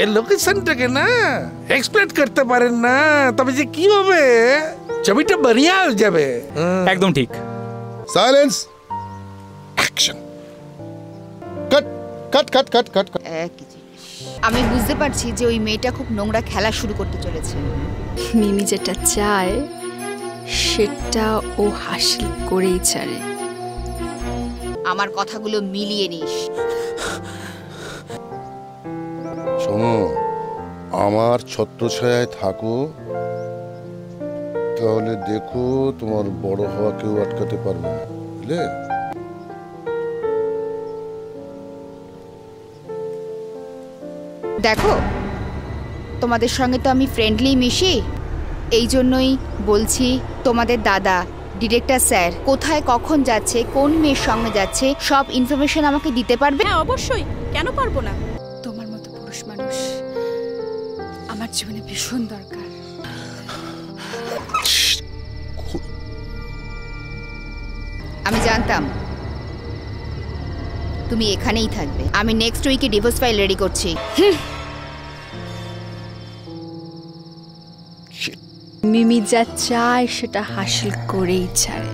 এই লোকেশনটাকে না এক্সপ্লেন করতে পারেন না, তবে যে কি হবে ছবিটা बढ़िया হয়ে যাবে। একদম ঠিক। সাইলেন্স, অ্যাকশন, কাট কাট কাট কাট কাট। একই জিনিস। আমি বুঝতে পারছি যে ওই মেয়েটা খুব নোংরা খেলা শুরু করতে চলেছে। মিমি যেটা চায় সেটা ও হাসিল করেই ছাড়ে। আমার কথাগুলো মিলিয়ে নিস। শোনো, আমার ছত্রছায়ায় থাকো, তাহলে দেখো তোমার বড় হওয়া কেউ আটকাতে পারবে না, বুঝলে? দেখো, তোমাদের সঙ্গে তো আমি ফ্রেন্ডলি মিশি, এই জন্যই বলছি তোমাদের দাদা ডিরেক্টর স্যার কোথায় কখন যাচ্ছে, কোন মেয়ের সঙ্গে যাচ্ছে, সব ইনফরমেশন আমাকে দিতে পারবে? হ্যাঁ অবশ্যই, কেন পারবো না। তোমার মতো পুরুষ মানুষ আমার জীবনে ভীষণ দরকার। আমি জানতাম তুমি এখানেই থাকবে। আমি নেক্সট উইকে ডিভোর্স ফাইল রেডি করছি। মিমি যা চায় সেটা হাসিল করেই ছাড়ে।